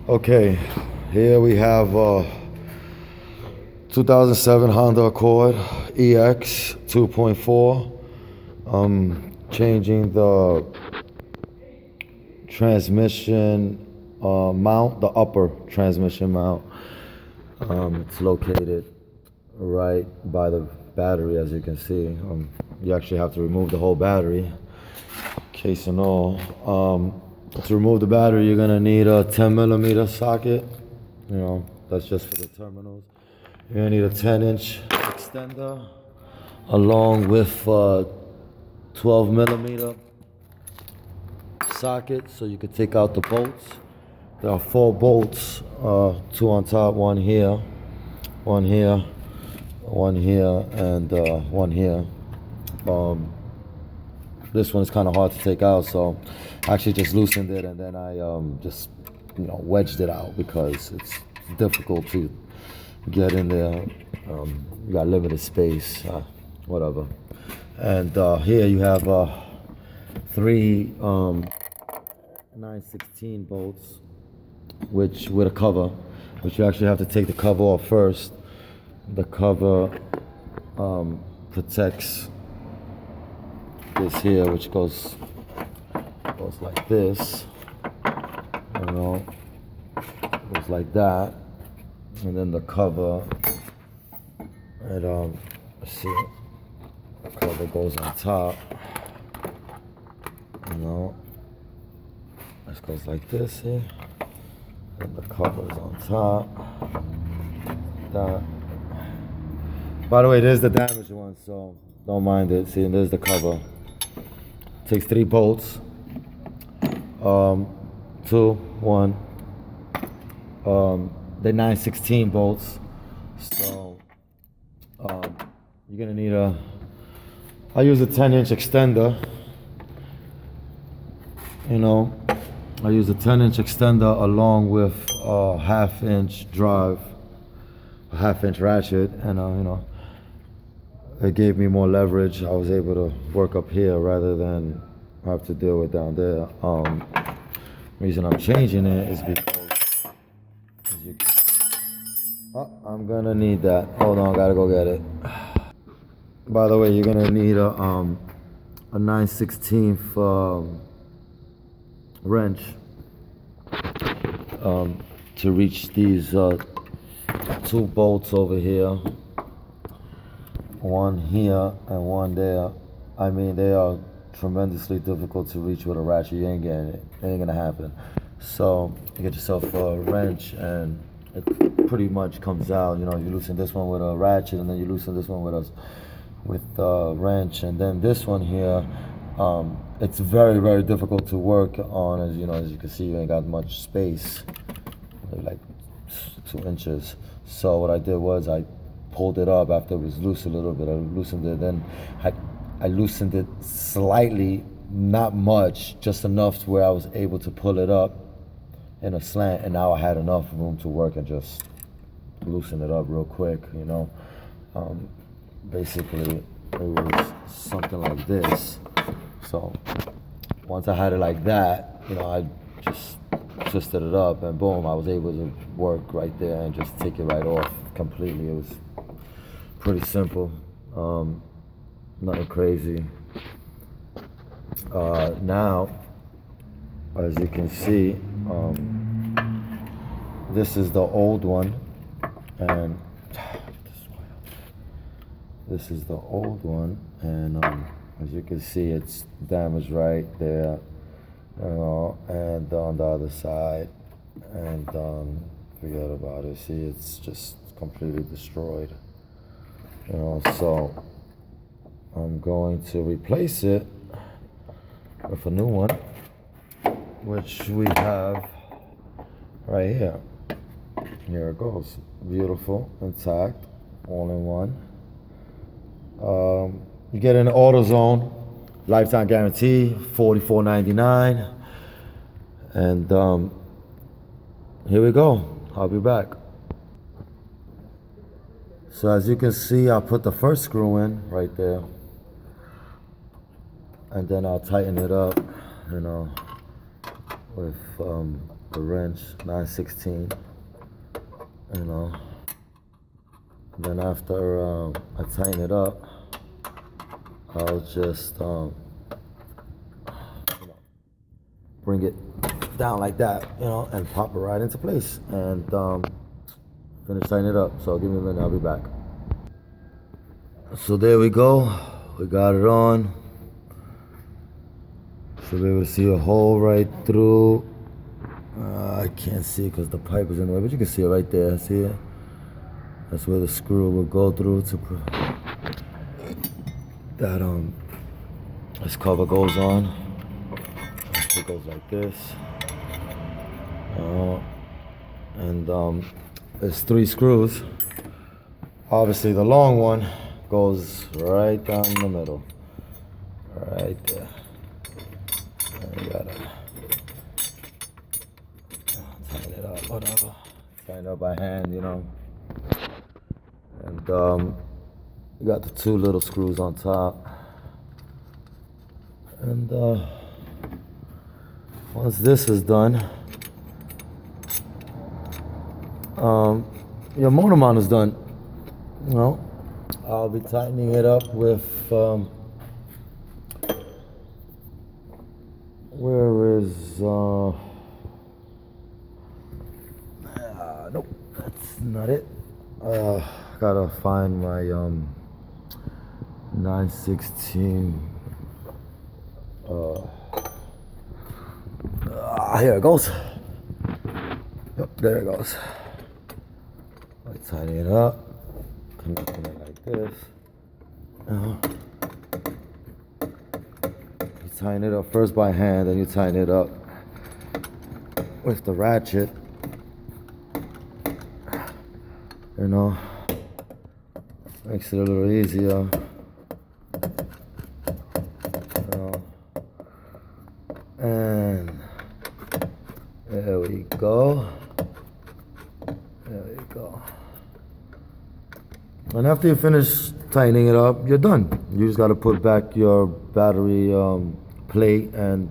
Okay, here we have 2007 Honda Accord EX 2.4. I'm changing the transmission mount, the upper transmission mount. It's located right by the battery, as you can see. You actually have to remove the whole battery, case and all. To remove the battery, you're gonna need a 10 millimeter socket. That's just for the terminals. You're gonna need a 10-inch extender along with 12 millimeter socket so you could take out the bolts. There are 4 bolts, 2 on top, one here, one here, one here, and one here. This one is kind of hard to take out, so I actually just loosened it and then I just wedged it out because it's difficult to get in there. You got limited space, whatever. And here you have 3 9/16 bolts, which with a cover, which you actually have to take the cover off first. The cover protects this here, which goes like this, goes like that, and then the cover, and let's see, the cover goes on top, this goes like this here, and the cover is on top, that. By the way, there's the damaged one, so don't mind it. See, and there's the cover. Takes 3 bolts, 2, 1. They're 9/16 bolts, so you're gonna need I use a 10-inch extender. I use a 10-inch extender along with a 1/2-inch drive, a 1/2-inch ratchet, and it gave me more leverage. I was able to work up here rather than have to deal with down there. Reason I'm changing it is because I'm gonna need that. Hold on, gotta go get it. By the way, you're gonna need a 9/16 wrench to reach these 2 bolts over here. One here and one there. I mean, they are tremendously difficult to reach with a ratchet. You ain't getting it. It ain't gonna happen. So you get yourself a wrench and it pretty much comes out. You loosen this one with a ratchet and then you loosen this one with a wrench, and then this one here, it's very, very difficult to work on. As you can see, you ain't got much space, like 2 inches. So what I did was I pulled it up after it was loose a little bit. I loosened it, then I loosened it slightly, not much, just enough to where I was able to pull it up in a slant, and now I had enough room to work and just loosen it up real quick. Basically it was something like this. So once I had it like that, I just twisted it up and boom, I was able to work right there and just take it right off completely. It was pretty simple, nothing crazy. Now, as you can see, this is the old one, and this is the old one, and as you can see, it's damaged right there, and on the other side, and forget about it. See, it's just completely destroyed. So I'm going to replace it with a new one, which we have right here. Here it goes, beautiful, intact, all in one. You get an AutoZone, lifetime guarantee, $44.99, and here we go. I'll be back. So as you can see, I put the first screw in right there, and then I'll tighten it up, with the wrench, 9/16. You know. Then after I tighten it up, I'll just bring it down like that, and pop it right into place, and finish tightening it up. So give me a minute, I'll be back. So there we go, we got it on. Should be able to see a hole right through. I can't see because the pipe is in the way, but you can see it right there. See it? That's where the screw will go through to that this cover goes on. It goes like this. And there's 3 screws. Obviously the long one goes right down the middle. Right there. And you gotta tighten it up, whatever. Tighten it up by hand, And you got the 2 little screws on top. And once this is done, your motor mount is done. I'll be tightening it up with where is nope, that's not it. Gotta find my 9/16. Here it goes. Yep, there it goes. I tighten it up. Connecting it like this. You tighten it up first by hand, then you tighten it up with the ratchet. Makes it a little easier. And there we go. There we go. And after you finish tightening it up, you're done. You just got to put back your battery plate and